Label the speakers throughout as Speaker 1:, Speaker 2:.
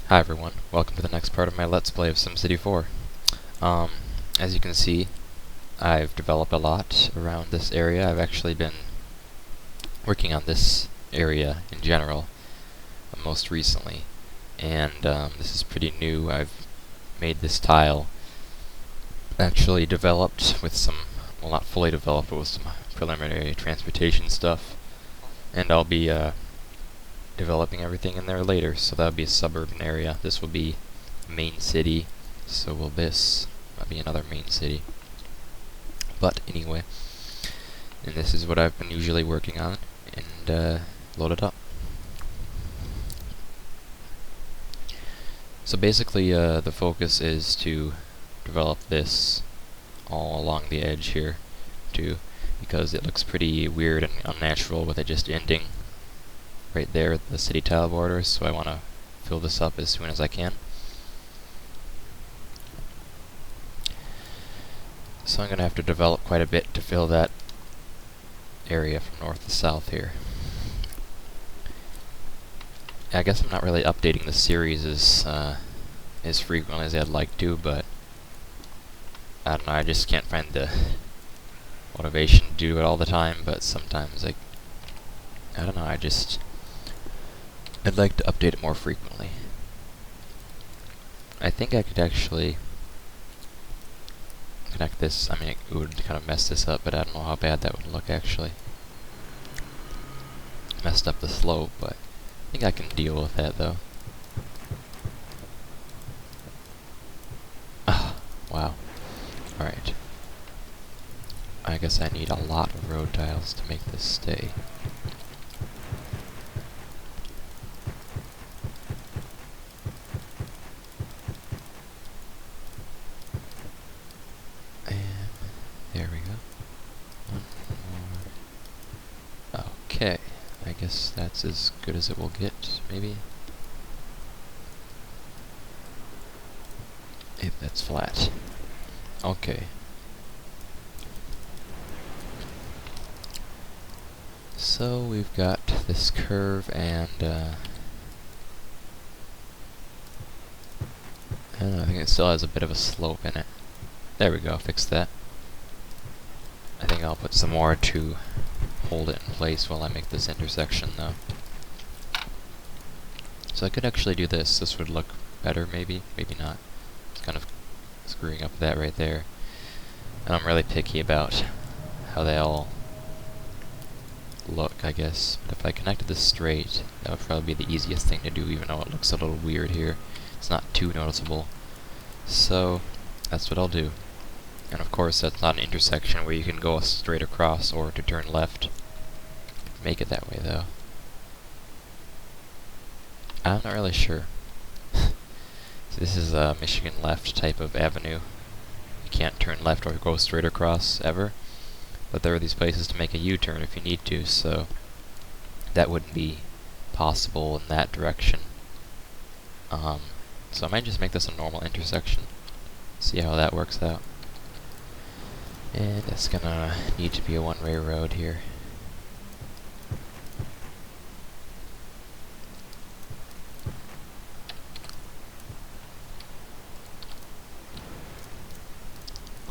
Speaker 1: Hi everyone, welcome to the next part of my Let's Play of SimCity 4. As you can see, I've developed a lot around this area. I've actually been working on this area in general, most recently. And this is pretty new. I've made this tile actually developed with some, well, not fully developed, but with some preliminary transportation stuff. And I'll be developing everything in there later, so that'll be a suburban area. This will be main city, so will this be another main city. But anyway, and this is what I've been usually working on, and load it up. So basically, the focus is to develop this all along the edge here, too, because it looks pretty weird and unnatural with it just ending right there at the city tile borders, so I want to fill this up as soon as I can. So I'm going to have to develop quite a bit to fill that area from north to south here. I guess I'm not really updating the series as frequently as I'd like to, but I don't know, I just can't find the motivation to do it all the time, but sometimes I don't know, I'd like to update it more frequently. I think I could actually connect this. I mean, it would kind of mess this up, but I don't know how bad that would look actually. Messed up the slope, but I think I can deal with that though. Wow. Alright. I guess I need a lot of road tiles to make this stay. There we go. One more. Okay. I guess that's as good as it will get, maybe? If that's flat. Okay. So we've got this curve and I don't know, I think it still has a bit of a slope in it. There we go, fixed that. I think I'll put some more to hold it in place while I make this intersection though. So I could actually do this. This would look better maybe, maybe not. It's kind of screwing up that right there. And I'm really picky about how they all look, I guess. But if I connected this straight, that would probably be the easiest thing to do, even though it looks a little weird here. It's not too noticeable. So that's what I'll do. And of course, that's not an intersection where you can go straight across or to turn left. Make it that way, though. I'm not really sure. So this is a Michigan left type of avenue. You can't turn left or go straight across, ever. But there are these places to make a U-turn if you need to, so that wouldn't be possible in that direction. So I might just make this a normal intersection. See how that works out. And it's gonna need to be a one-way road here.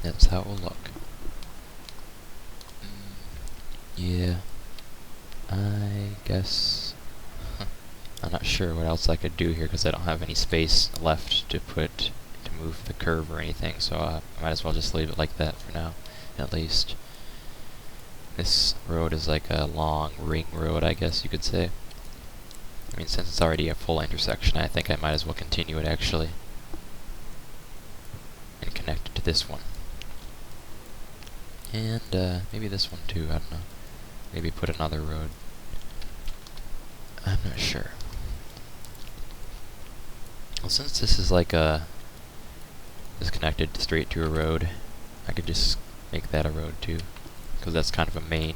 Speaker 1: That's how it will look. Yeah. I guess I'm not sure what else I could do here because I don't have any space left to move the curve or anything, so I might as well just leave it like that for now, at least. This road is like a long ring road, I guess you could say. I mean, since it's already a full intersection, I think I might as well continue it actually and connect it to this one. And maybe this one too, I don't know. Maybe put another road. I'm not sure. Well, since this is like is connected straight to a road, I could just make that a road too, because that's kind of a main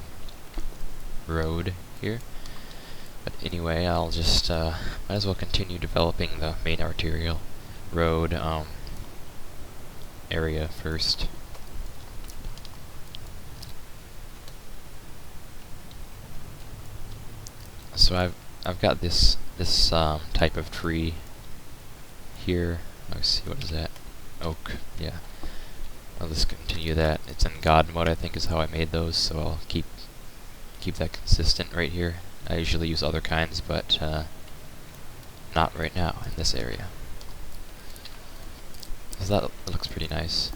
Speaker 1: road here. But anyway, I'll just might as well continue developing the main arterial road area first. So I've got this type of tree here. Let's see, what is that? Oak, yeah. I'll just continue that. It's in God mode, I think, is how I made those, so I'll keep that consistent right here. I usually use other kinds, but not right now in this area. So that looks pretty nice.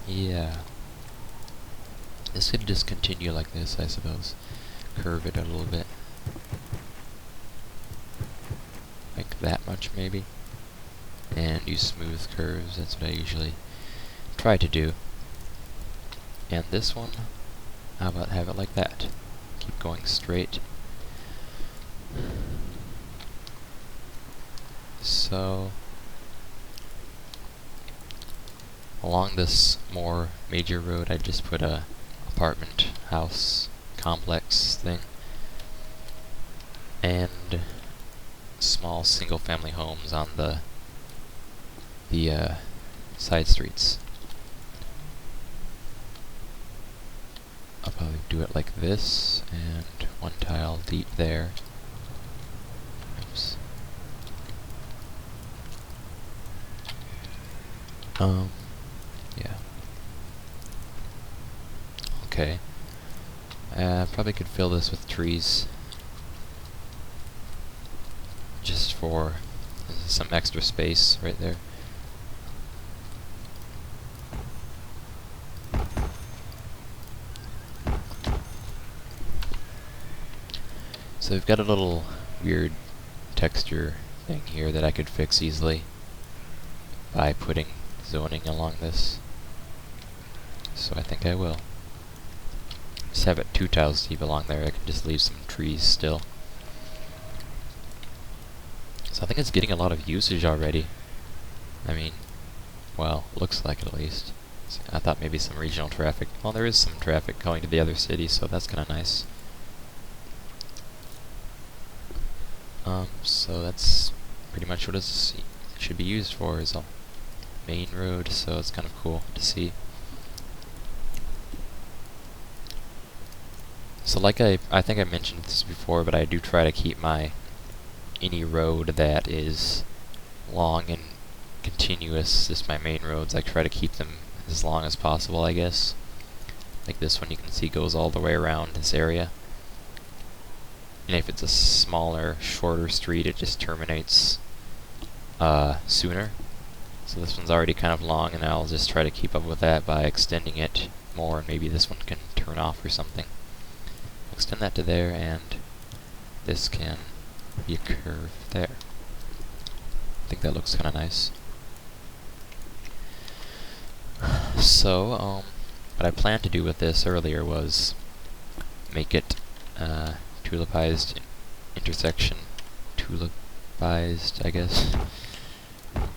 Speaker 1: Yeah. This could just continue like this, I suppose. Curve it a little bit. Like that much, maybe. And use smooth curves, that's what I usually try to do. And this one, how about have it like that? Keep going straight. So, along this more major road, I just put a apartment house complex thing and small single-family homes on the side streets. I'll probably do it like this, and one tile deep there. Oops. Yeah. Okay. Probably could fill this with trees. Just for some extra space right there. So we've got a little weird texture thing here that I could fix easily by putting zoning along this. So I think I will. Just have it 2 tiles deep along there. I can just leave some trees still. So I think it's getting a lot of usage already. I mean, well, looks like it at least. So I thought maybe some regional traffic. Well, there is some traffic going to the other city, so that's kind of nice. So that's pretty much what it should be used for, is a main road, so it's kind of cool to see. So like I think I mentioned this before, but I do try to keep any road that is long and continuous, just my main roads, I try to keep them as long as possible, I guess. Like this one you can see goes all the way around this area. And if it's a smaller, shorter street, it just terminates sooner. So this one's already kind of long, and I'll just try to keep up with that by extending it more, and maybe this one can turn off or something. Extend that to there, and this can be a curve there. I think that looks kind of nice. So, what I planned to do with this earlier was make it tulipized intersection. Tulipized, I guess.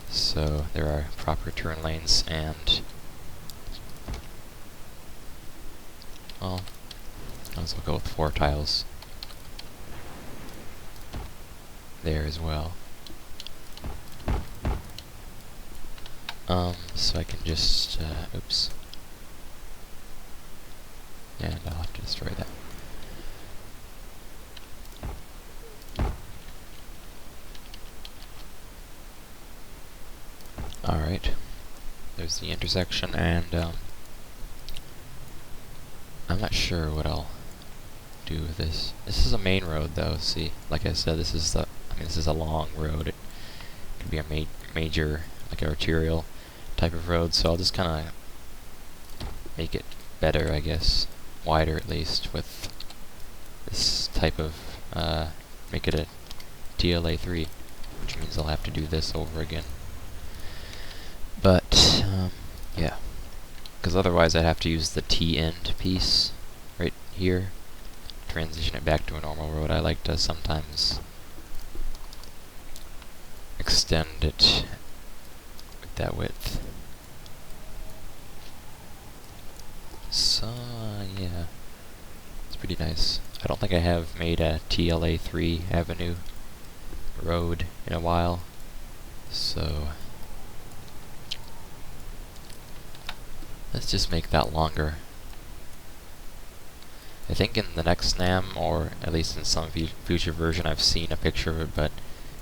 Speaker 1: So there are proper turn lanes, and well, I'll go with 4 tiles there as well. So I can just oops. And I'll have to destroy that. Alright, there's the intersection, and I'm not sure what I'll do with this. This is a main road though, see, like I said, this is a long road. It could be a major, like arterial type of road, so I'll just kind of make it better, I guess, wider at least, with this type of, make it a TLA3, which means I'll have to do this over again. But, yeah, because otherwise I'd have to use the T-end piece right here, transition it back to a normal road. I like to sometimes extend it with that width. So, yeah, it's pretty nice. I don't think I have made a TLA3 Avenue road in a while, so let's just make that longer. I think in the next SNAM, or at least in some future version, I've seen a picture of it, but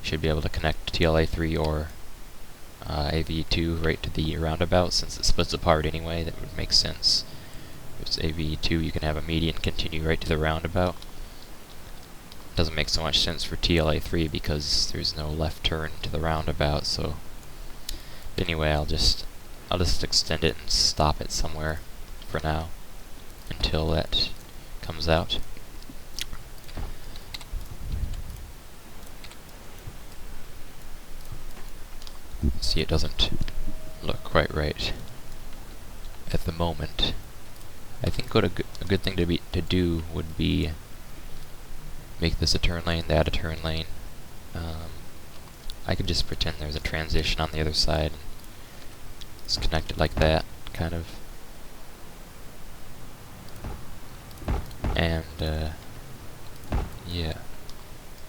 Speaker 1: should be able to connect TLA3 or AV2 right to the roundabout, since it splits apart anyway. That would make sense. If it's AV2, you can have a median continue right to the roundabout. Doesn't make so much sense for TLA3 because there's no left turn to the roundabout. So anyway, I'll just extend it and stop it somewhere for now until that comes out. See, it doesn't look quite right at the moment. I think what a good thing to do would be make this a turn lane, that a turn lane. I could just pretend there's a transition on the other side. It's connected like that, kind of. And yeah,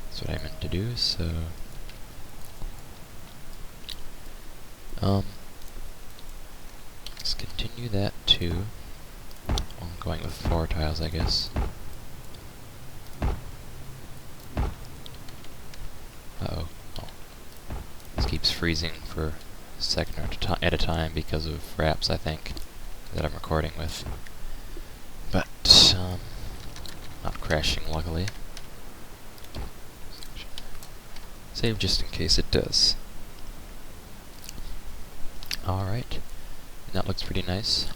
Speaker 1: that's what I meant to do. So let's continue that too. I'm going with 4 tiles, I guess. Uh-oh. Oh. This keeps freezing for a second at a time because of wraps, I think, that I'm recording with. But, not crashing, luckily. Save just in case it does. Alright. That looks pretty nice.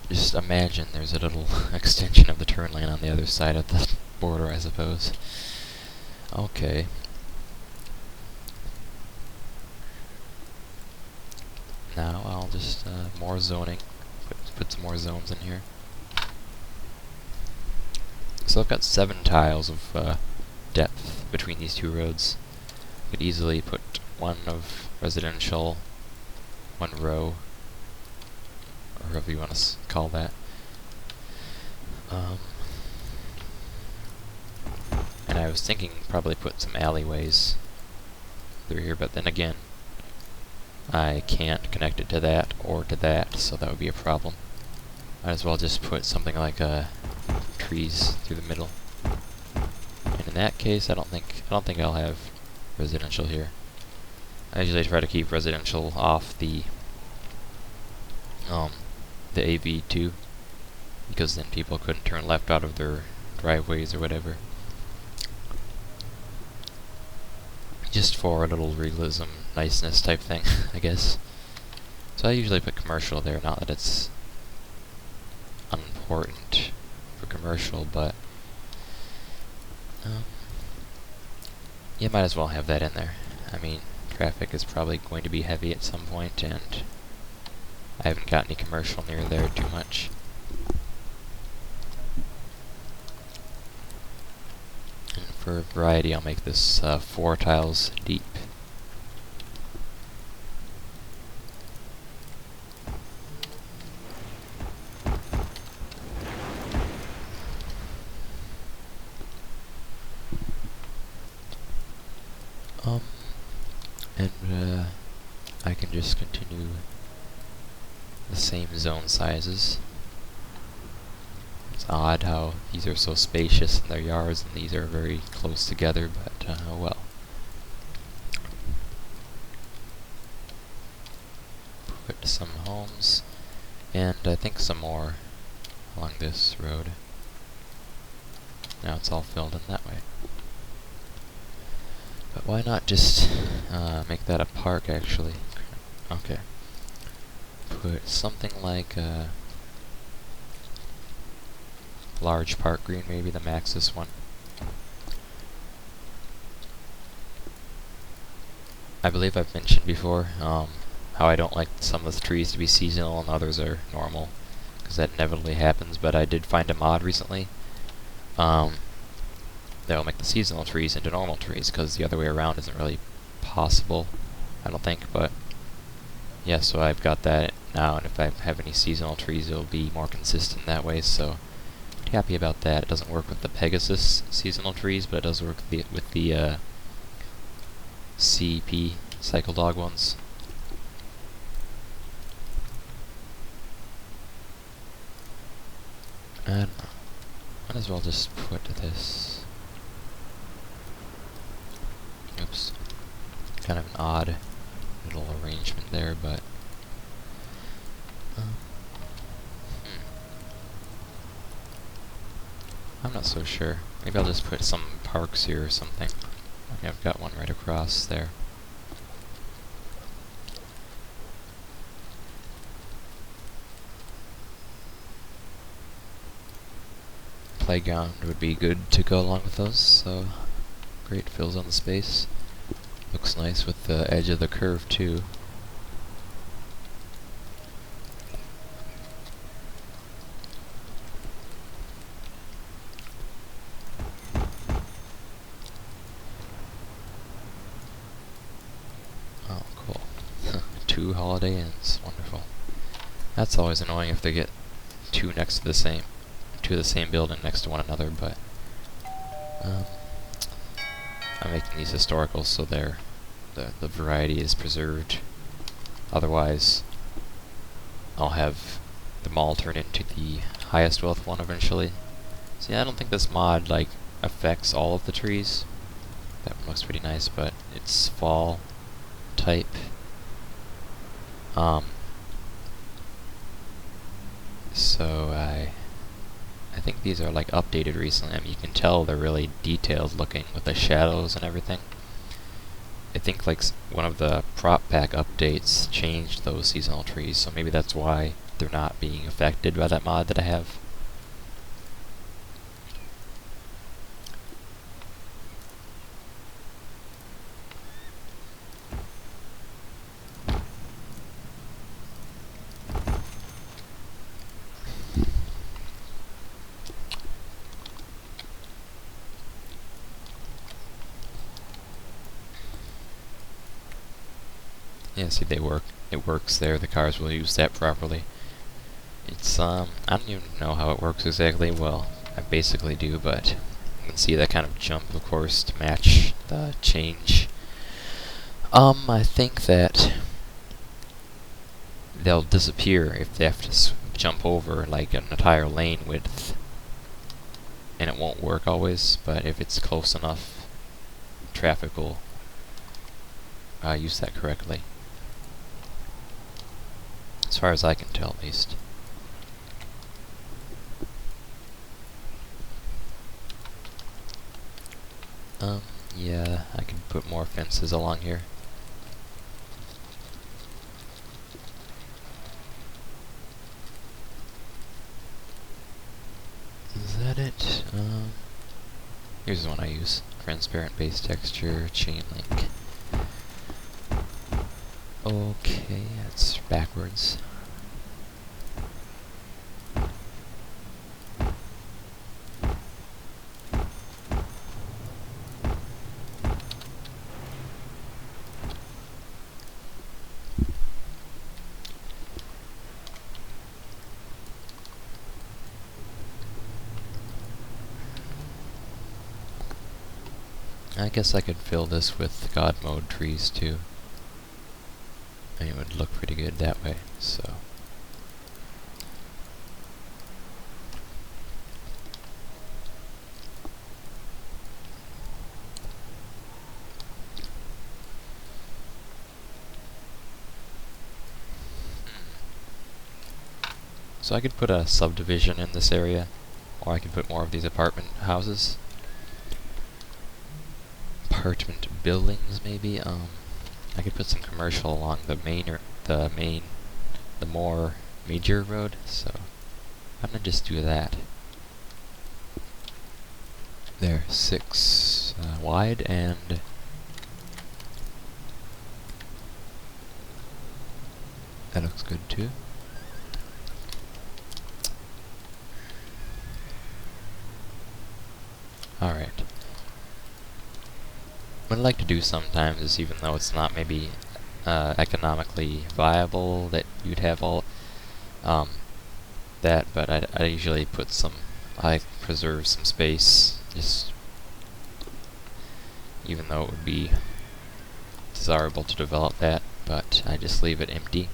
Speaker 1: Just imagine there's a little extension of the turn lane on the other side of the border, I suppose. Okay. Now I'll just, more zoning. Put some more zones in here. So I've got 7 tiles of depth between these 2 roads. Could easily put 1 of residential, 1 row, or whatever you want to call that. And I was thinking probably put some alleyways through here, but then again, I can't connect it to that or to that, so that would be a problem. Might as well just put something like trees through the middle. And in that case, I don't think I'll have residential here. I usually try to keep residential off the AV2, because then people couldn't turn left out of their driveways or whatever. Just for a little realism, niceness type thing, I guess. So I usually put commercial there, not that it's unimportant for commercial, but you might as well have that in there. I mean, traffic is probably going to be heavy at some point, and I haven't got any commercial near there too much. And for variety, I'll make this 4 tiles deep. And I can just continue the same zone sizes. It's odd how these are so spacious in their yards and these are very close together, but oh well. Put some homes, and I think some more along this road. Now it's all filled in that way. But why not just make that a park, actually? Okay. Put something like a large park green, maybe the Maxis one. I believe I've mentioned before how I don't like some of the trees to be seasonal and others are normal, because that inevitably happens, but I did find a mod recently that'll make the seasonal trees into normal trees, because the other way around isn't really possible, I don't think, but yeah, so I've got that now, and if I have any seasonal trees, it'll be more consistent that way, so pretty happy about that. It doesn't work with the Pegasus seasonal trees, but it does work with the CP Cycle Dog ones. I don't know. Might as well just put this. Oops. Kind of an odd little arrangement there, but I'm not so sure. Maybe I'll just put some parks here or something. Okay, I've got one right across there. Playground would be good to go along with those, so great, fills on the space. Looks nice with the edge of the curve too. Oh, cool. 2 Holiday Inns, wonderful. That's always annoying if they get two next to the same building next to one another, but I'm making these historical so the variety is preserved. Otherwise, I'll have the mall turn into the highest wealth one eventually. See, I don't think this mod like affects all of the trees. That one looks pretty nice, but it's fall type. So I think these are like updated recently. I mean, you can tell they're really detailed looking with the shadows and everything. I think like one of the prop pack updates changed those seasonal trees, so maybe that's why they're not being affected by that mod that I have. Yeah, see, they work. It works there. The cars will use that properly. It's I don't even know how it works exactly. Well, I basically do, but you can see that kind of jump, of course, to match the change. I think that they'll disappear if they have to jump over like an entire lane width, and it won't work always. But if it's close enough, traffic will use that correctly. As far as I can tell, at least. Yeah, I can put more fences along here. Is that it? Here's the one I use. Transparent base texture, chain link. Okay, that's backwards. I guess I could fill this with God mode trees too. And it would look pretty good that way, so. So I could put a subdivision in this area, or I could put more of these apartment houses. Apartment buildings, maybe. I could put some commercial along the more major road. So I'm gonna just do that. There, 6 wide, and that looks good too. Alright. What I like to do sometimes is, even though it's not maybe economically viable that you'd have all that, but I usually put I preserve some space, just even though it would be desirable to develop that, but I just leave it empty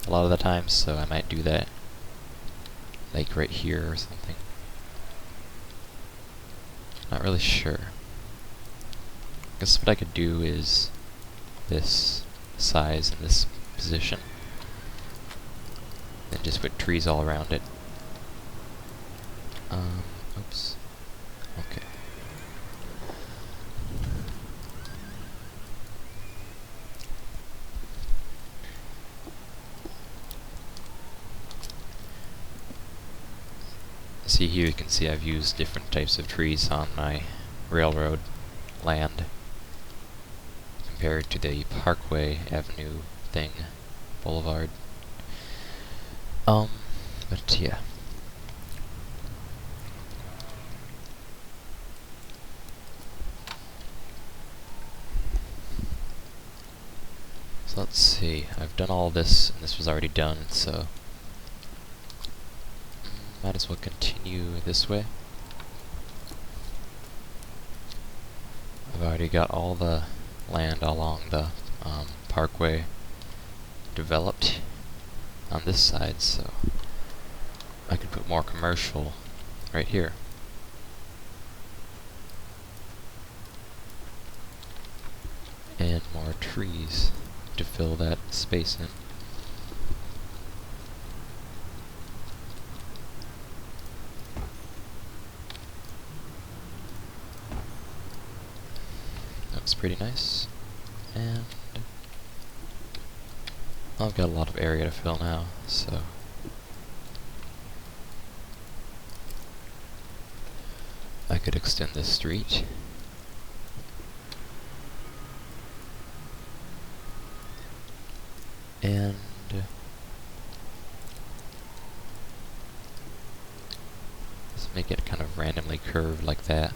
Speaker 1: a lot of the times, so I might do that like right here or something. Not really sure. Guess what I could do is this size and this position. Then just put trees all around it. Oops. Okay. See here, you can see I've used different types of trees on my railroad land compared to the Parkway Avenue thing, Boulevard. But yeah. So let's see, I've done all this, and this was already done, so might as well continue this way. I've already got all the land along the parkway developed on this side, so I could put more commercial right here. And more trees to fill that space in. That's pretty nice. And I've got a lot of area to fill now, so I could extend this street. And let's make it kind of randomly curved like that.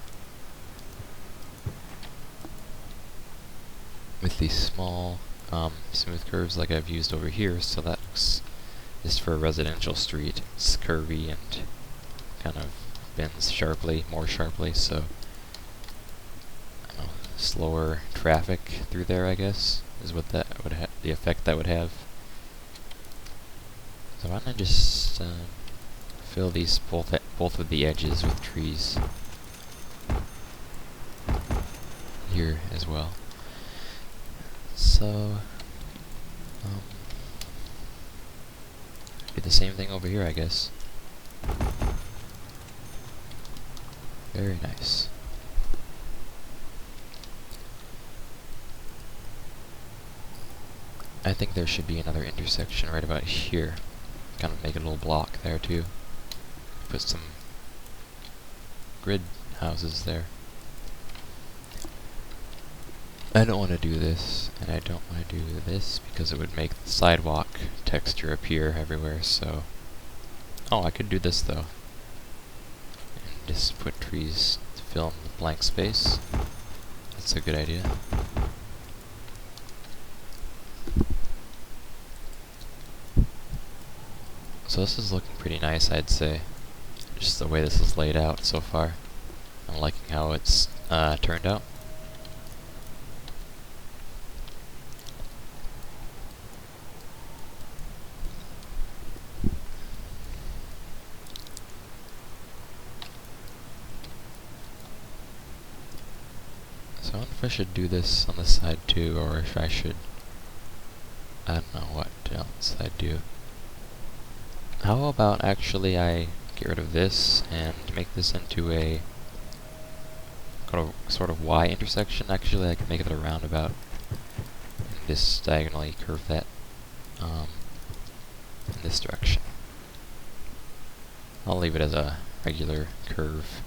Speaker 1: With these small smooth curves like I've used over here, so that looks just for a residential street. It's curvy and kind of bends more sharply, so I don't know, slower traffic through there, I guess, is what that would have, the effect that would have. So why don't I just fill these both of the edges with trees here as well. So do the same thing over here, I guess. Very nice. I think there should be another intersection right about here. Kind of make a little block there too. Put some grid houses there. I don't want to do this, and I don't want to do this because it would make the sidewalk texture appear everywhere, so... Oh, I could do this though. And just put trees to fill in the blank space. That's a good idea. So this is looking pretty nice, I'd say. Just the way this is laid out so far. I'm liking how it's turned out. So I wonder if I should do this on the side too, or if I should... I don't know what else I'd do. How about actually I get rid of this and make this into a sort of Y intersection? Actually, I could make it a roundabout and just diagonally curve that in this direction. I'll leave it as a regular curve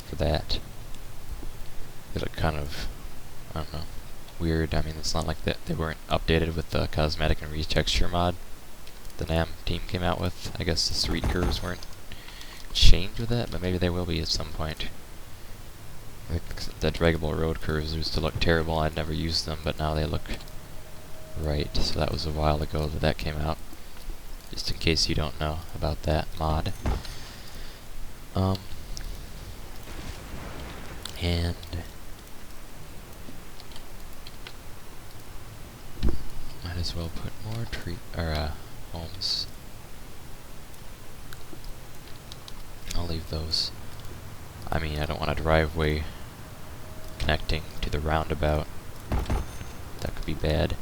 Speaker 1: for that. It look kind of, I don't know, weird. I mean, it's not like that they weren't updated with the cosmetic and retexture mod the NAM team came out with. I guess the street curves weren't changed with that, but maybe they will be at some point. Like the draggable road curves used to look terrible. I'd never used them, but now they look right. So that was a while ago that that came out. Just in case you don't know about that mod. And might as well put more homes. I'll leave those. I mean, I don't want a driveway connecting to the roundabout. That could be bad.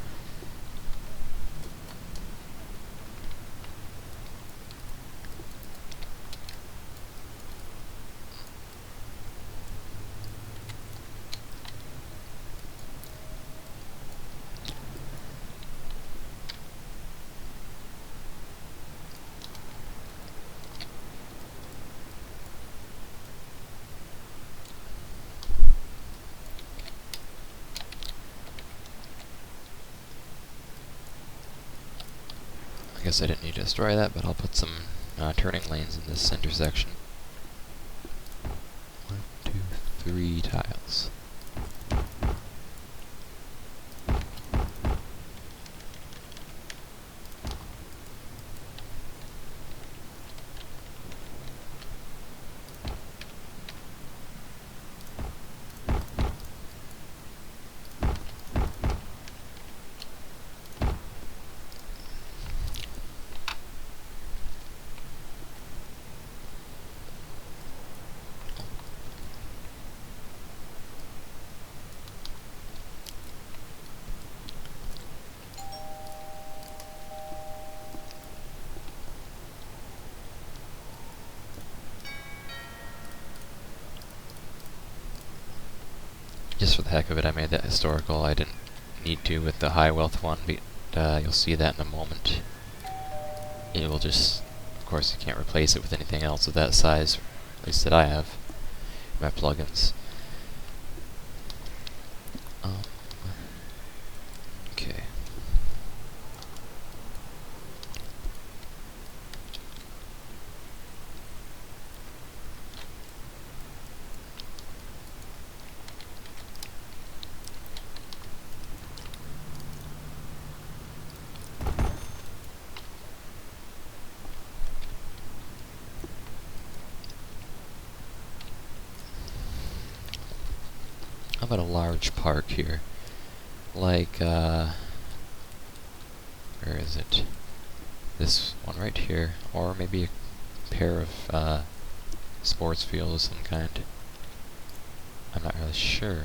Speaker 1: I guess I didn't need to destroy that, but I'll put some turning lanes in this intersection. 1, 2, 3 tiles. Just for the heck of it, I made that historical. I didn't need to with the high wealth one, but you'll see that in a moment. It will just, of course, you can't replace it with anything else of that size, at least that I have in my plugins. Okay. How about a large park here? Like, where is it? This one right here. Or maybe a pair of sports fields of some kind. I'm not really sure.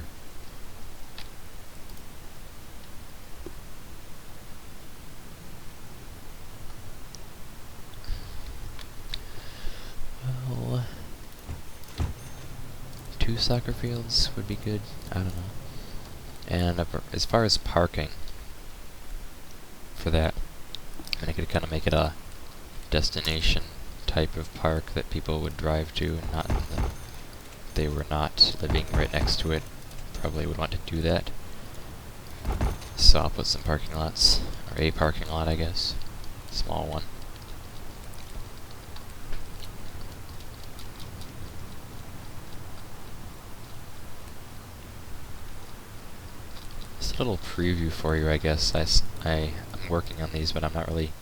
Speaker 1: Well, 2 soccer fields would be good. I don't know. And as far as parking for that, I could kind of make it a destination type of park that people would drive to, and not if they were not living right next to it, probably would want to do that. So I'll put some parking lots, or a parking lot, I guess, small one. Just a little preview for you, I guess. I'm working on these, but I'm not really...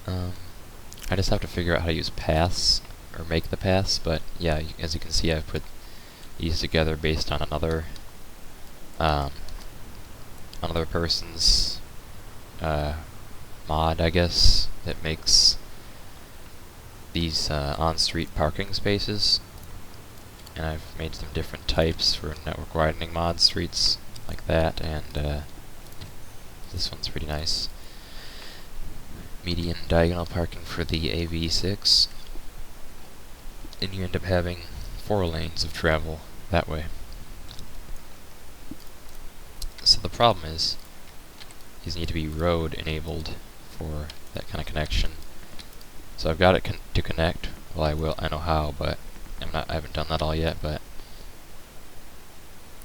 Speaker 1: I just have to figure out how to use paths, or make the paths, but yeah, as you can see, I've put these together based on another person's mod, I guess, that makes these on-street parking spaces. And I've made some different types for network widening mod streets, like that, and this one's pretty nice. Median diagonal parking for the AV6, and you end up having 4 lanes of travel that way. So the problem is, these need to be road enabled for that kind of connection. So I've got it to connect. Well, I know how, but I haven't done that all yet. But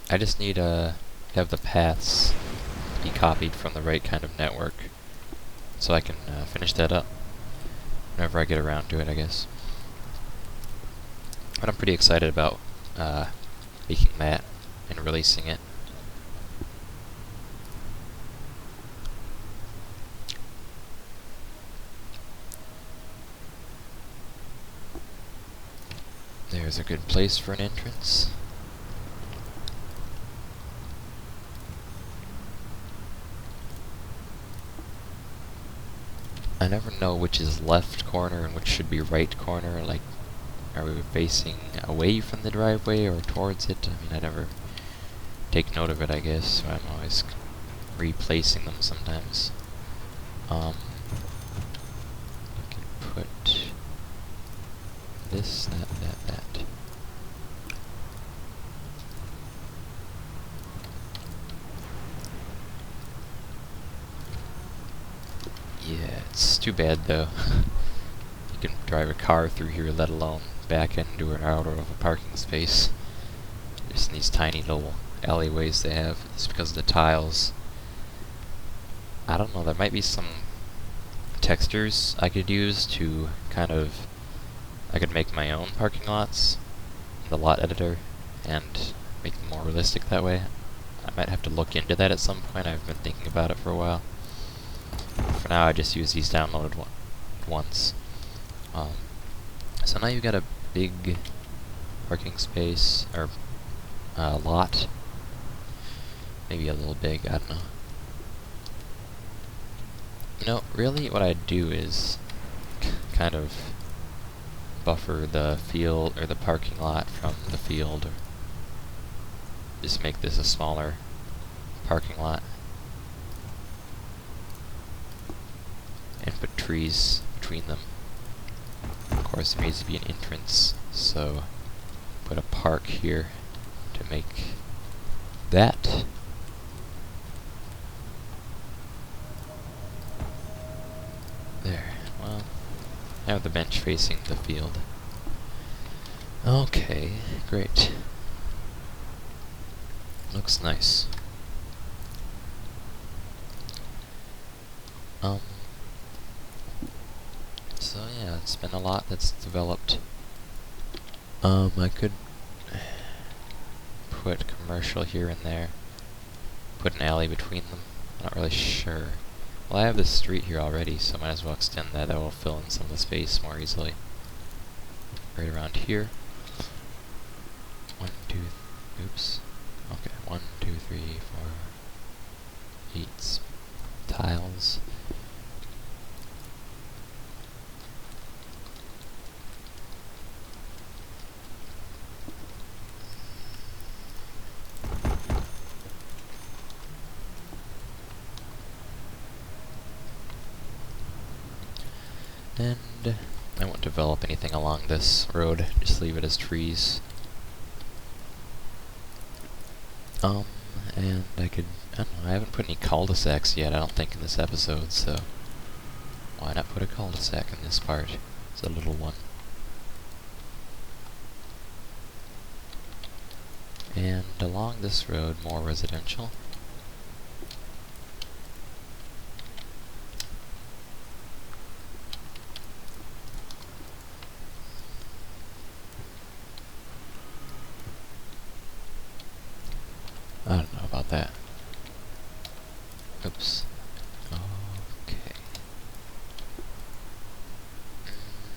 Speaker 1: I just need to have the paths be copied from the right kind of network, so I can finish that up whenever I get around to it, I guess. But I'm pretty excited about making that and releasing it. There's a good place for an entrance. I never know which is left corner and which should be right corner, like, Are we facing away from the driveway or towards it? I mean, I never take note of it, I guess, so I'm always replacing them sometimes. I can put this, that. Yeah, it's too bad though. You can drive a car through here, let alone back into or out of a parking space. Just in these tiny little alleyways they have. It's because of the tiles. I don't know, there might be some textures I could use to kind of... I could make my own parking lots in the lot editor and make them more realistic that way. I might have to look into that at some point. I've been thinking about it for a while. For now, I just use these downloaded ones. So now you've got a big parking space, or lot. Maybe a little big, I don't know. You know, really what I'd do is kind of buffer the field, or the parking lot from the field, or just make this a smaller parking lot. And put trees between them. Of course, there needs to be an entrance, so put a park here to make that. There. Well, I have the bench facing the field. Okay, great. Looks nice. So yeah, it's been a lot that's developed. I could put commercial here and there. Put an alley between them. I'm not really sure. Well, I have this street here already, so I might as well extend that. That will fill in some of the space more easily. Right around here. 1, 2, oops. Okay, 1, 2, 3, 4, 8 tiles. And I won't develop anything along this road, just leave it as trees. And I could, I don't know, I haven't put any cul-de-sacs yet, I don't think, in this episode, so why not put a cul-de-sac in this part? It's a little one. And along this road, more residential. I don't know about that. Oops. Okay.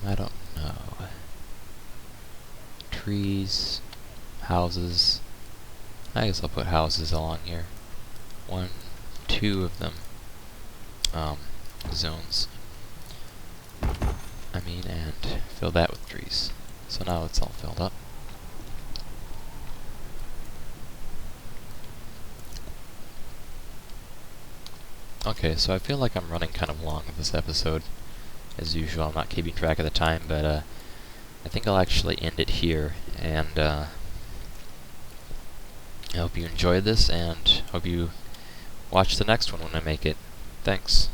Speaker 1: I don't know. Trees, houses. I guess I'll put houses along here. 1, 2 of them. Zones. I mean, and fill that with trees. So now it's all filled up. Okay, so I feel like I'm running kind of long with this episode. As usual, I'm not keeping track of the time, but I think I'll actually end it here, and I hope you enjoyed this, and hope you watch the next one when I make it. Thanks.